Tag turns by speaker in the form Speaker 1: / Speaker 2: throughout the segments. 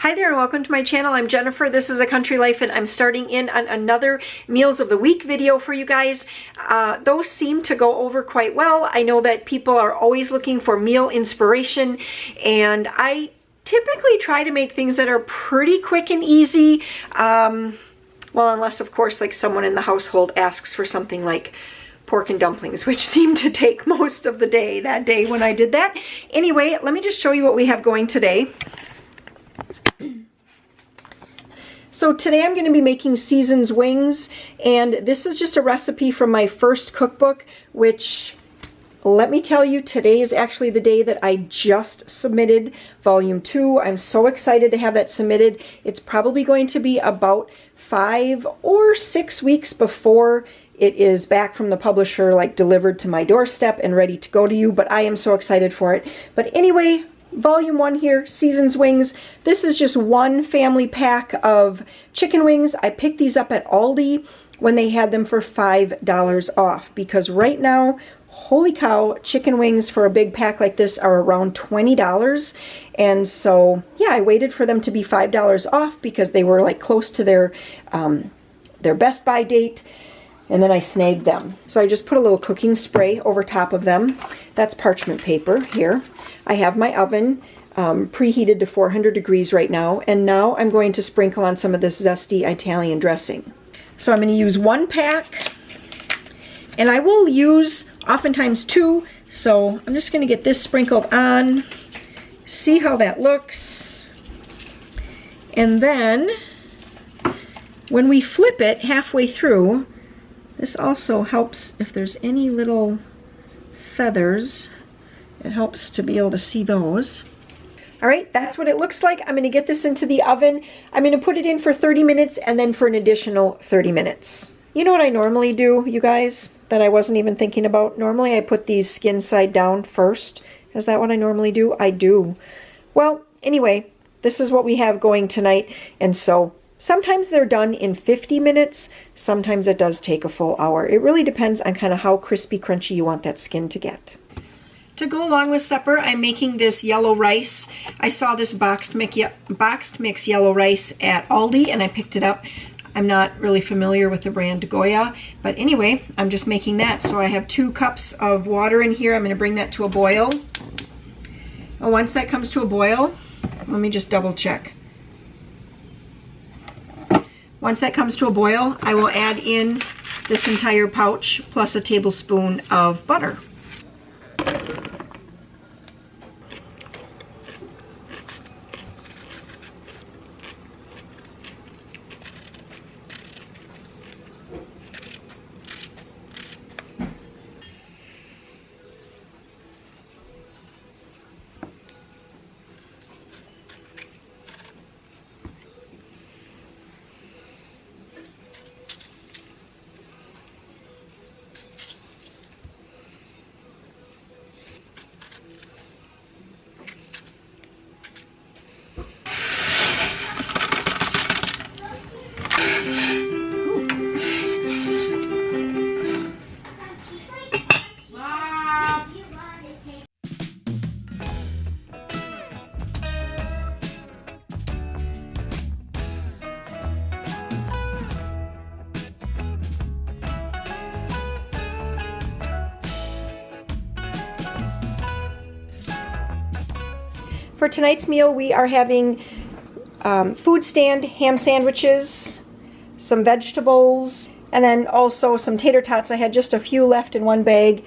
Speaker 1: Hi there and welcome to my channel. I'm Jennifer. This is A Country Life and I'm starting in on another Meals of the Week video for you guys. Those seem to go over quite well. I know that people are always looking for meal inspiration, and I typically try to make things that are pretty quick and easy. Well, unless of course like someone in the household asks for something like pork and dumplings, which seemed to take most of the day that day when I did that. Anyway, let me just show you what we have going today. So today I'm going to be making seasoned wings, and this is just a recipe from my first cookbook, which, let me tell you, today is actually the day that I just submitted volume 2. I'm so excited to have that submitted. It's probably going to be about 5 or 6 weeks before it is back from the publisher, like delivered to my doorstep and ready to go to you, but I am so excited for it. But anyway, volume 1 here, seasoned wings. This is just one family pack of chicken wings. I picked these up at Aldi when they had them for $5 off, because right now, holy cow, chicken wings for a big pack like this are around $20. And so, yeah, I waited for them to be $5 off because they were like close to their Best Buy date. And then I snagged them. So I just put a little cooking spray over top of them. That's parchment paper here. I have my oven preheated to 400 degrees right now. And now I'm going to sprinkle on some of this zesty Italian dressing. So I'm going to use 1 pack. And I will use oftentimes 2. So I'm just going to get this sprinkled on. See how that looks. And then when we flip it halfway through, this also helps if there's any little feathers. It helps to be able to see those. All right, that's what it looks like. I'm going to get this into the oven. I'm going to put it in for 30 minutes and then for an additional 30 minutes. You know what I normally do, you guys, that I wasn't even thinking about? Normally I put these skin side down first. Is that what I normally do? I do. Well, anyway, this is what we have going tonight, and so sometimes they're done in 50 minutes. Sometimes it does take a full hour. It really depends on kind of how crispy, crunchy you want that skin to get. To go along with supper, I'm making this yellow rice. I saw this boxed mix yellow rice at Aldi, and I picked it up. I'm not really familiar with the brand Goya, but anyway, I'm just making that. So I have 2 cups of water in here. I'm going to bring that to a boil. And once that comes to a boil, let me just double check. Once that comes to a boil, I will add in this entire pouch plus a tablespoon of butter. For tonight's meal, we are having food stand ham sandwiches, some vegetables, and then also some tater tots. I had just a few left in one bag,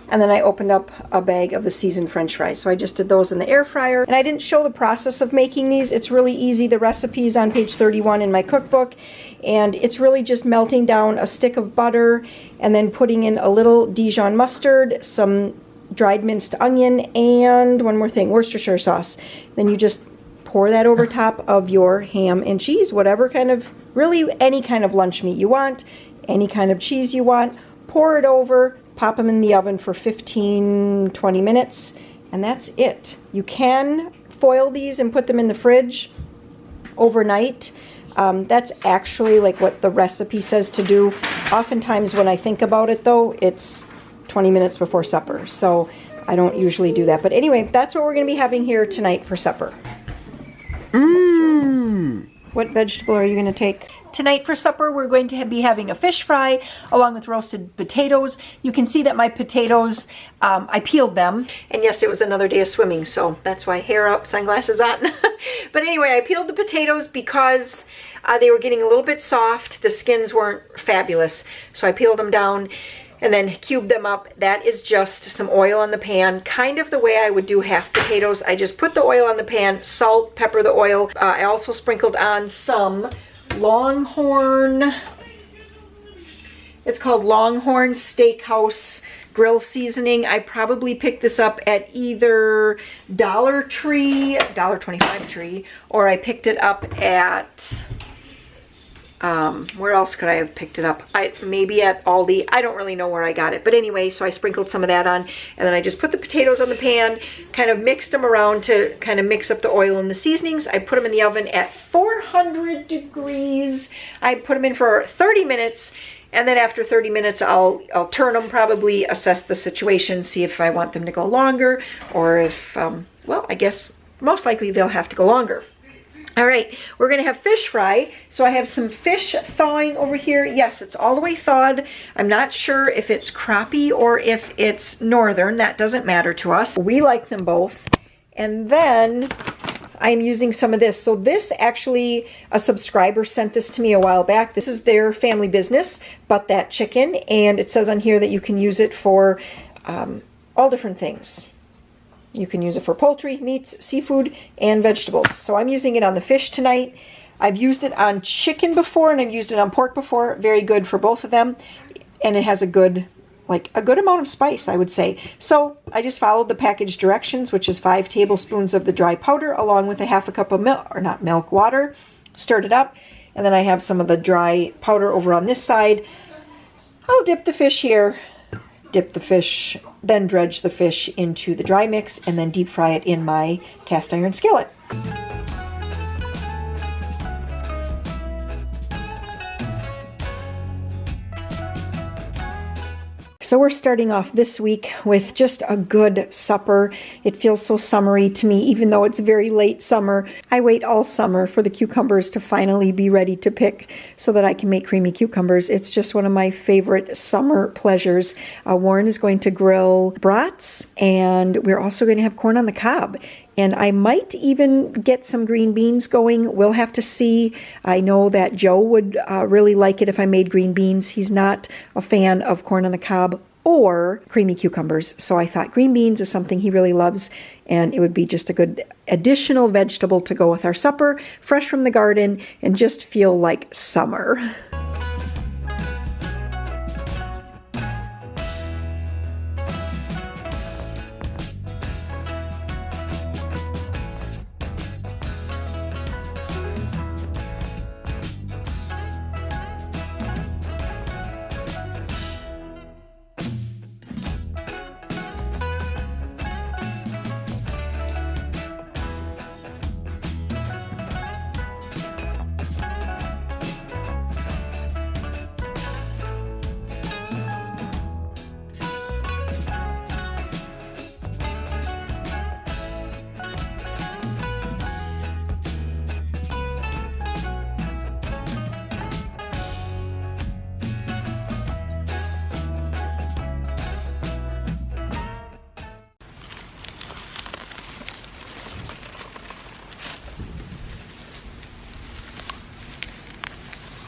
Speaker 1: and then I opened up a bag of the seasoned French fries. So I just did those in the air fryer. And I didn't show the process of making these. It's really easy. The recipe is on page 31 in my cookbook, and it's really just melting down a stick of butter and then putting in a little Dijon mustard, some dried minced onion, and one more thing, Worcestershire sauce. Then you just pour that over top of your ham and cheese, whatever kind of, really any kind of lunch meat you want, any kind of cheese you want. Pour it over, pop them in the oven for 15-20 minutes, and that's it. You can foil these and put them in the fridge overnight. That's actually like what the recipe says to do. Oftentimes when I think about it though, it's 20 minutes before supper, so I don't usually do that. But anyway, that's what we're going to be having here tonight for supper. Mmm. What vegetable are you going to take? Tonight for supper, we're going to be having a fish fry along with roasted potatoes. You can see that my potatoes, I peeled them. And yes, it was another day of swimming, so that's why hair up, sunglasses on. But anyway, I peeled the potatoes because they were getting a little bit soft. The skins weren't fabulous, so I peeled them down and then cubed them up. That is just some oil on the pan, kind of the way I would do half potatoes. I just put the oil on the pan, salt, pepper the oil. I also sprinkled on some Longhorn, it's called Longhorn Steakhouse grill seasoning. I probably picked this up at either Dollar Tree, $1.25 Tree, or I picked it up at, where else could I have picked it up? Maybe at Aldi. I don't really know where I got it. But anyway, so I sprinkled some of that on, and then I just put the potatoes on the pan, kind of mixed them around to kind of mix up the oil and the seasonings. I put them in the oven at 400 degrees. I put them in for 30 minutes, and then after 30 minutes, I'll turn them, probably assess the situation, see if I want them to go longer, or if, well, I guess most likely they'll have to go longer. All right, we're gonna have fish fry. So I have some fish thawing over here. Yes, it's all the way thawed. I'm not sure if it's crappie or if it's northern. That doesn't matter to us. We like them both. And then I'm using some of this. So this actually, a subscriber sent this to me a while back. This is their family business, But That Chicken. And it says on here that you can use it for all different things. You can use it for poultry, meats, seafood, and vegetables. So I'm using it on the fish tonight. I've used it on chicken before, and I've used it on pork before. Very good for both of them. And it has a good amount of spice, I would say. So I just followed the package directions, which is 5 tablespoons of the dry powder, along with a half a cup of milk, or not milk, water. Stirred it up. And then I have some of the dry powder over on this side. I'll dip the fish here. Dip the fish, then dredge the fish into the dry mix, and then deep fry it in my cast iron skillet. So we're starting off this week with just a good supper. It feels so summery to me, even though it's very late summer. I wait all summer for the cucumbers to finally be ready to pick so that I can make creamy cucumbers. It's just one of my favorite summer pleasures. Warren is going to grill brats, and we're also going to have corn on the cob. And I might even get some green beans going. We'll have to see. I know that Joe would really like it if I made green beans. He's not a fan of corn on the cob or creamy cucumbers. So I thought green beans is something he really loves, and it would be just a good additional vegetable to go with our supper, fresh from the garden, and just feel like summer.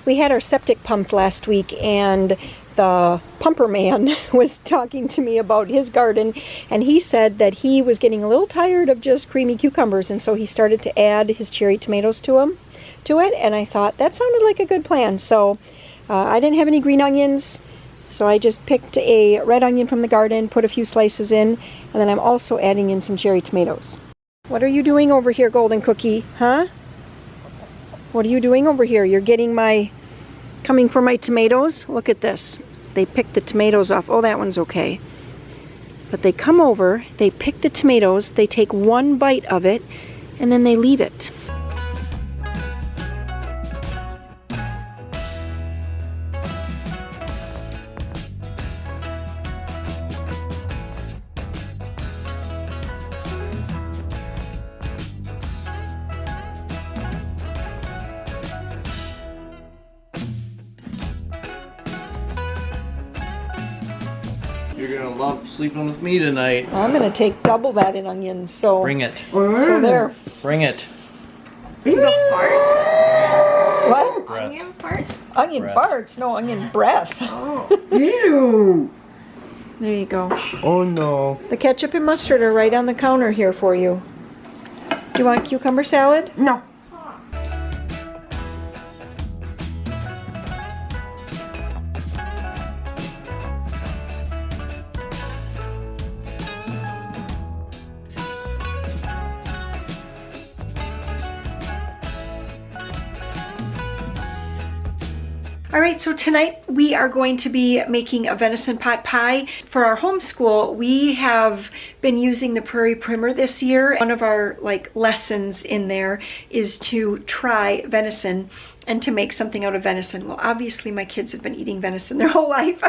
Speaker 1: We had our septic pumped last week, and the pumper man was talking to me about his garden, and he said that he was getting a little tired of just creamy cucumbers, and so he started to add his cherry tomatoes to it, and I thought that sounded like a good plan. So I didn't have any green onions, so I just picked a red onion from the garden, put a few slices in, and then I'm also adding in some cherry tomatoes. What are you doing over here, Golden Cookie? Huh? What are you doing over here? You're coming for my tomatoes? Look at this. They picked the tomatoes off. Oh, that one's okay. But they come over, they pick the tomatoes, they take one bite of it, and then they leave it.
Speaker 2: You're gonna love sleeping with me tonight.
Speaker 1: I'm gonna take double that in onions, so.
Speaker 2: Bring it.
Speaker 1: So there.
Speaker 2: Bring it.
Speaker 3: The farts?
Speaker 1: What?
Speaker 2: Breath.
Speaker 3: Onion farts?
Speaker 1: Onion
Speaker 2: Breath.
Speaker 1: farts, no onion breath.
Speaker 3: Oh.
Speaker 4: Ew!
Speaker 1: There you go.
Speaker 4: Oh no.
Speaker 1: The ketchup and mustard are right on the counter here for you. Do you want cucumber salad?
Speaker 4: No.
Speaker 1: All right, so tonight we are going to be making a venison pot pie. For our homeschool, we have been using the Prairie Primer this year. One of our lessons in there is to try venison and to make something out of venison. Well, obviously my kids have been eating venison their whole life,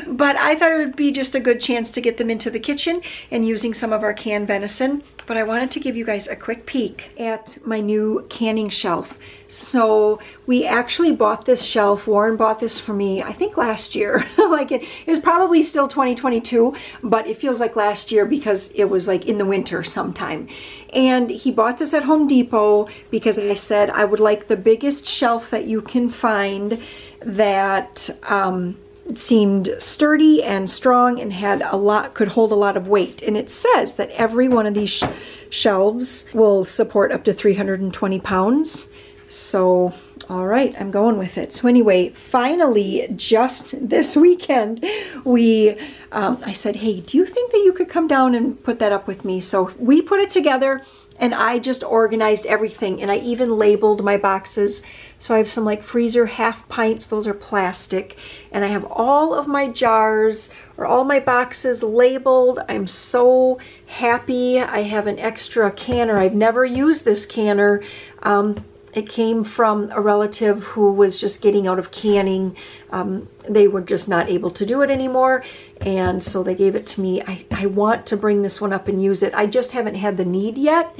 Speaker 1: but I thought it would be just a good chance to get them into the kitchen and using some of our canned venison. But I wanted to give you guys a quick peek at my new canning shelf. So we actually bought this shelf. Warren bought this for me, I think last year. It was probably still 2022, but it feels like last year because it was in the winter sometime. And he bought this at Home Depot because I said I would like the biggest shelf that you can find that seemed sturdy and strong and had could hold a lot of weight. And it says that every one of these shelves will support up to 320 pounds. So, all right, I'm going with it. So anyway, finally, just this weekend, I said, hey, do you think that you could come down and put that up with me? So we put it together and I just organized everything, and I even labeled my boxes. So I have some freezer half pints, those are plastic, and I have all of my jars or all my boxes labeled. I'm so happy. I have an extra canner. I've never used this canner. It came from a relative who was just getting out of canning. They were just not able to do it anymore, and so they gave it to me. I want to bring this one up and use it. I just haven't had the need yet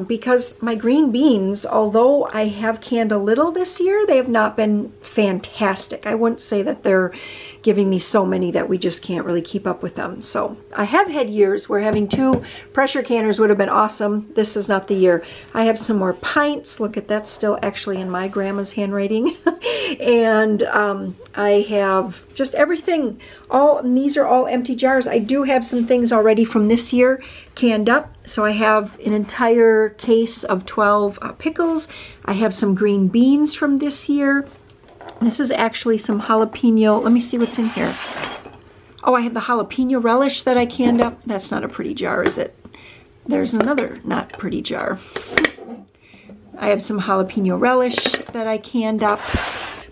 Speaker 1: because my green beans, although I have canned a little this year, they have not been fantastic. I wouldn't say that they're giving me so many that we just can't really keep up with them. So I have had years where having 2 pressure canners would have been awesome. This is not the year. I have some more pints. Look at that, still actually in my grandma's handwriting. And I have just everything. And these are all empty jars. I do have some things already from this year canned up. So I have an entire case of 12 pickles. I have some green beans from this year. This is actually some jalapeno. Let me see what's in here. Oh, I have the jalapeno relish that I canned up. That's not a pretty jar, is it? There's another not pretty jar. I have some jalapeno relish that I canned up.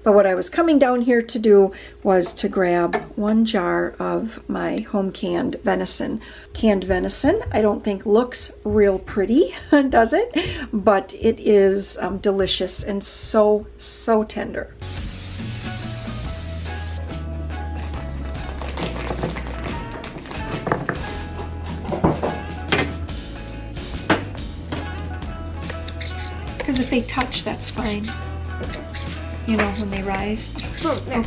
Speaker 1: But what I was coming down here to do was to grab 1 jar of my home canned venison. Canned venison, I don't think looks real pretty, does it? But it is delicious and so, so tender. Because if they touch, that's fine. You know, when they rise.
Speaker 3: There.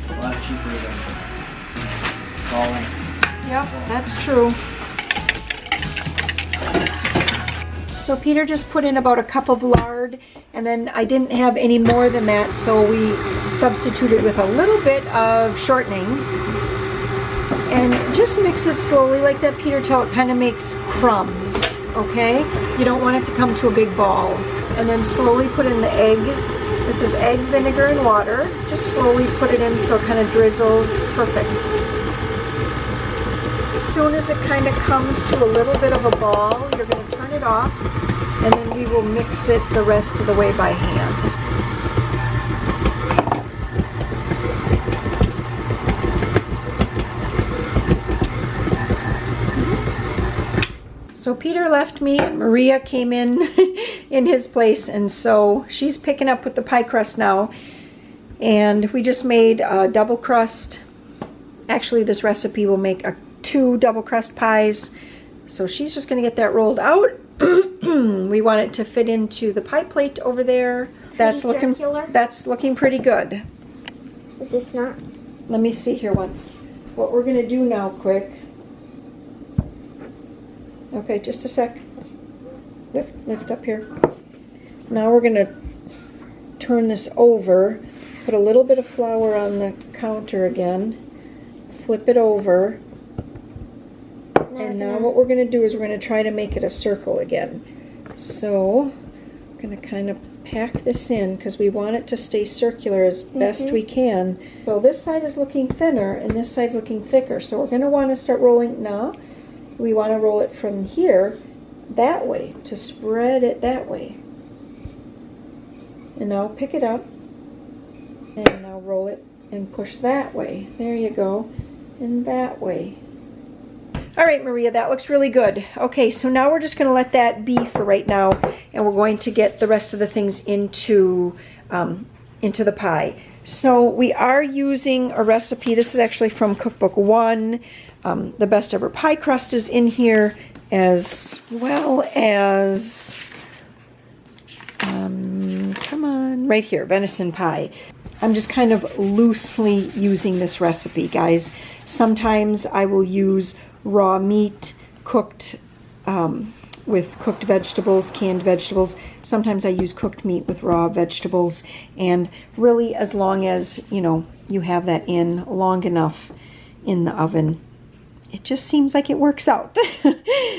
Speaker 2: A lot cheaper than falling.
Speaker 1: Yep, that's true. So Peter just put in about a cup of lard, and then I didn't have any more than that, so we substituted with a little bit of shortening. And just mix it slowly like that, Peter, till it kind of makes crumbs, okay? You don't want it to come to a big ball. And then slowly put in the egg. This is egg, vinegar, and water. Just slowly put it in so it kind of drizzles. Perfect. As soon as it kind of comes to a little bit of a ball, you're going to turn it off, and then we will mix it the rest of the way by hand. So Peter left me and Maria came in in his place, and so she's picking up with the pie crust now. And we just made a double crust. Actually, this recipe will make 2 double crust pies. So she's just gonna get that rolled out. We want it to fit into the pie plate over there. That's looking pretty good.
Speaker 3: Is this not?
Speaker 1: Let me see here once. What we're gonna do now, quick. Okay, just a sec. Lift up here. Now we're gonna turn this over, put a little bit of flour on the counter again, flip it over, and now what we're gonna do is we're gonna try to make it a circle again. So, I'm gonna kind of pack this in because we want it to stay circular as best we can. So this side is looking thinner and this side's looking thicker. So we're gonna wanna start rolling now. We want to roll it from here that way to spread it that way. And now pick it up and now roll it and push that way. There you go. And that way. All right, Maria, that looks really good. Okay, so now we're just going to let that be for right now, and we're going to get the rest of the things into the pie. So we are using a recipe. This is actually from Cookbook 1. The best ever pie crust is in here, as well as, come on, right here, venison pie. I'm just kind of loosely using this recipe, guys. Sometimes I will use raw meat cooked with cooked vegetables, canned vegetables. Sometimes I use cooked meat with raw vegetables, and really as long as, you know, you have that in long enough in the oven, it just seems like it works out.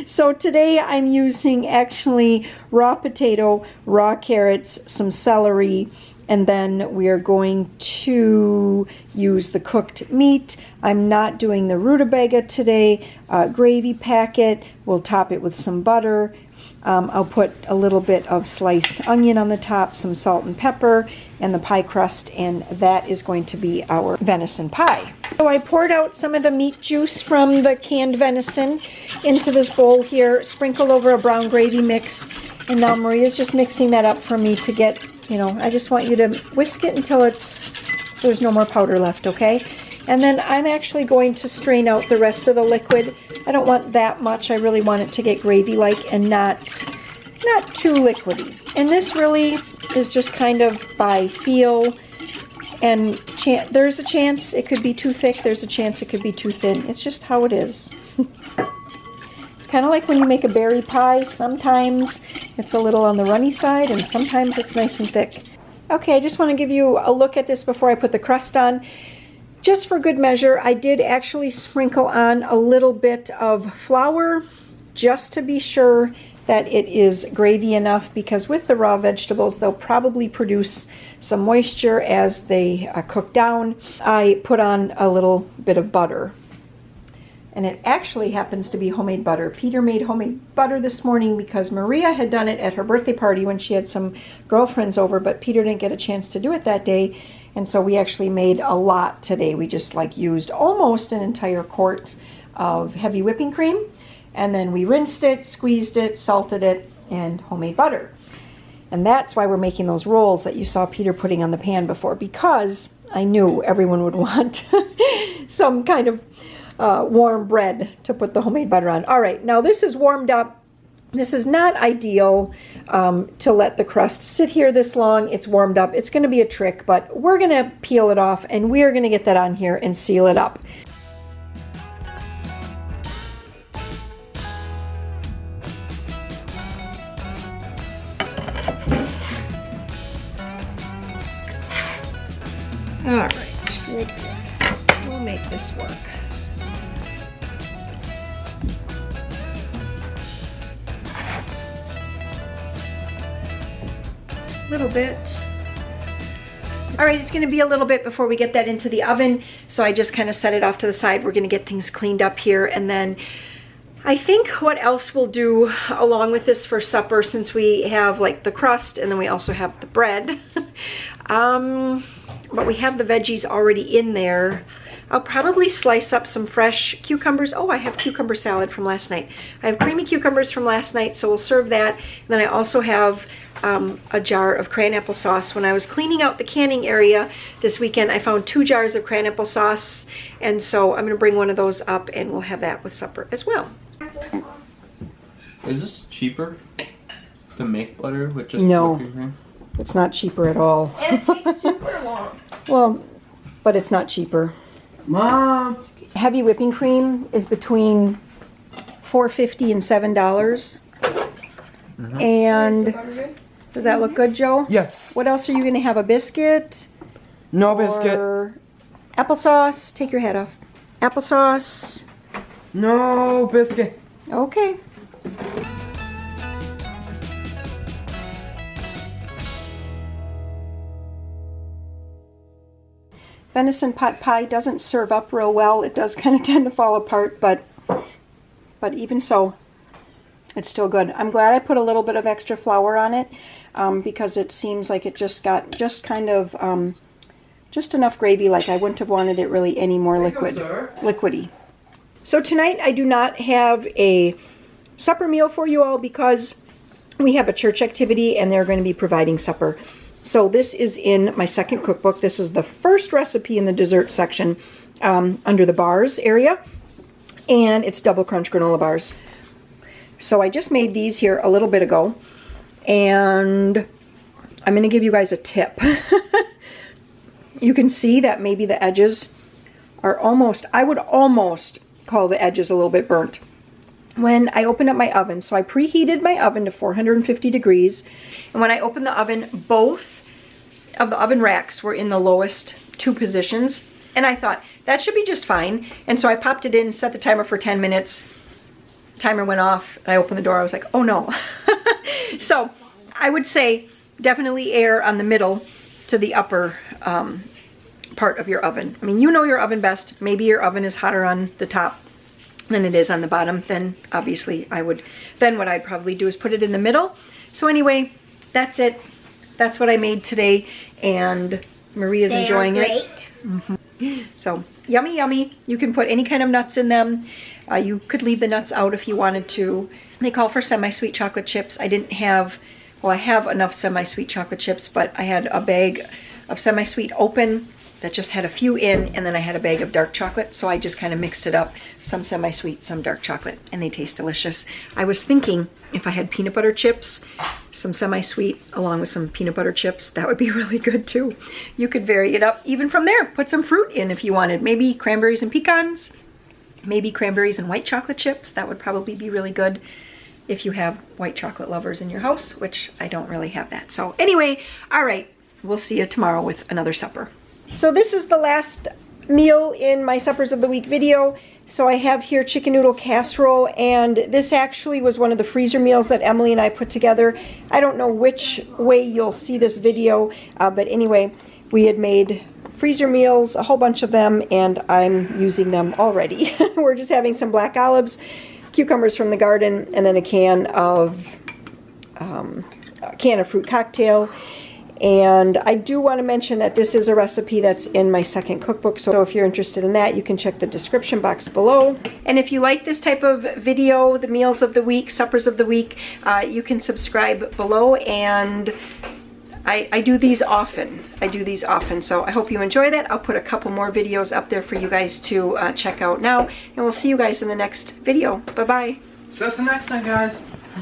Speaker 1: So today I'm using actually raw potato, raw carrots, some celery, and then we are going to use the cooked meat. I'm not doing the rutabaga today. Gravy packet. We'll top it with some butter. I'll put a little bit of sliced onion on the top, some salt and pepper, and the pie crust, and that is going to be our venison pie. So I poured out some of the meat juice from the canned venison into this bowl here, sprinkled over a brown gravy mix, and now Maria's just mixing that up for me to get, you know, I just want you to whisk it until there's no more powder left, okay? And then I'm actually going to strain out the rest of the liquid. I don't want that much. I really want it to get gravy-like and not too liquidy. And this really is just kind of by feel. And there's a chance it could be too thick. There's a chance it could be too thin. It's just how it is. It's kind of like when you make a berry pie. Sometimes it's a little on the runny side, and sometimes it's nice and thick. Okay, I just want to give you a look at this before I put the crust on. Just for good measure, I did actually sprinkle on a little bit of flour just to be sure that it is gravy enough, because with the raw vegetables, they'll probably produce some moisture as they cook down. I put on a little bit of butter, and it actually happens to be homemade butter. Peter made homemade butter this morning because Maria had done it at her birthday party when she had some girlfriends over, but Peter didn't get a chance to do it that day. And so we actually made a lot today. We just used almost an entire quart of heavy whipping cream. And then we rinsed it, squeezed it, salted it, and homemade butter. And that's why we're making those rolls that you saw Peter putting on the pan before, because I knew everyone would want some kind of warm bread to put the homemade butter on. All right, now this is warmed up. This is not ideal to let the crust sit here this long. It's warmed up. It's going to be a trick, but we're going to peel it off, and we're going to get that on here and seal it up. All right, we'll make this work. Little bit. All right, it's going to be a little bit before we get that into the oven, so I just kind of set it off to the side. We're going to get things cleaned up here, and then I think what else we'll do along with this for supper, since we have the crust and then we also have the bread. but we have the veggies already in there. I'll probably slice up some fresh cucumbers. Oh, I have cucumber salad from last night. I have creamy cucumbers from last night, so we'll serve that. And then I also have a jar of cran applesauce. When I was cleaning out the canning area this weekend, I found 2 jars of cran applesauce, and so I'm going to bring one of those up, and we'll have that with supper as well.
Speaker 5: Is this cheaper to make butter with just
Speaker 1: No.
Speaker 5: whipping cream?
Speaker 1: It's not cheaper at all.
Speaker 3: And it takes super long.
Speaker 1: Well, but it's not cheaper.
Speaker 4: Mom.
Speaker 1: Heavy whipping cream is between $4.50 and $7. And does that look good, Joe?
Speaker 4: Yes.
Speaker 1: What else are you going to have? A biscuit?
Speaker 4: No biscuit.
Speaker 1: Or applesauce? Take your hat off. Applesauce.
Speaker 4: No biscuit.
Speaker 1: Okay. Venison pot pie doesn't serve up real well. It does kind of tend to fall apart, but even so, it's still good. I'm glad I put a little bit of extra flour on it because it seems like it just got just enough gravy. Like I wouldn't have wanted it really any more liquidy. So tonight I do not have a supper meal for you all because we have a church activity and they're going to be providing supper. So this is in my second cookbook. This is the first recipe in the dessert section under the bars area. And it's double crunch granola bars. So I just made these here a little bit ago. And I'm going to give you guys a tip. You can see that maybe the edges are almost, I would almost call the edges a little bit burnt. When I opened up my oven, so I preheated my oven to 450 degrees. And when I opened the oven, both of the oven racks were in the lowest 2 positions. And I thought, that should be just fine. And so I popped it in, set the timer for 10 minutes. Timer went off, and I opened the door. I was like, oh no. So I would say definitely err on the middle to the upper part of your oven. I mean, you know your oven best. Maybe your oven is hotter on the top than it is on the bottom. Then obviously then what I'd probably do is put it in the middle. So anyway, that's it. That's what I made today, and Maria's enjoying it. So yummy, yummy. You can put any kind of nuts in them. You could leave the nuts out if you wanted to. They call for semi-sweet chocolate chips. I didn't have, well, I have enough semi-sweet chocolate chips, but I had a bag of semi-sweet open that just had a few in, and then I had a bag of dark chocolate, so I just kind of mixed it up. Some semi-sweet, some dark chocolate, and they taste delicious. I was thinking if I had peanut butter chips, some semi-sweet along with some peanut butter chips, that would be really good too. You could vary it up even from there. Put some fruit in if you wanted. Maybe cranberries and pecans, maybe cranberries and white chocolate chips. That would probably be really good if you have white chocolate lovers in your house, which I don't really have that. So anyway, all right, we'll see you tomorrow with another supper. So this is the last meal in my Suppers of the Week video. So I have here chicken noodle casserole, and this actually was one of the freezer meals that Emily and I put together. I don't know which way you'll see this video, but anyway, we had made freezer meals, a whole bunch of them, and I'm using them already. We're just having some black olives, cucumbers from the garden, and then a can of fruit cocktail. And I do want to mention that this is a recipe that's in my second cookbook, so if you're interested in that, you can check the description box below. And if you like this type of video, the meals of the week, suppers of the week, you can subscribe below, and I do these often. So I hope you enjoy that. I'll put a couple more videos up there for you guys to check out now, and we'll see you guys in the next video. Bye-bye.
Speaker 4: See us the next time, guys.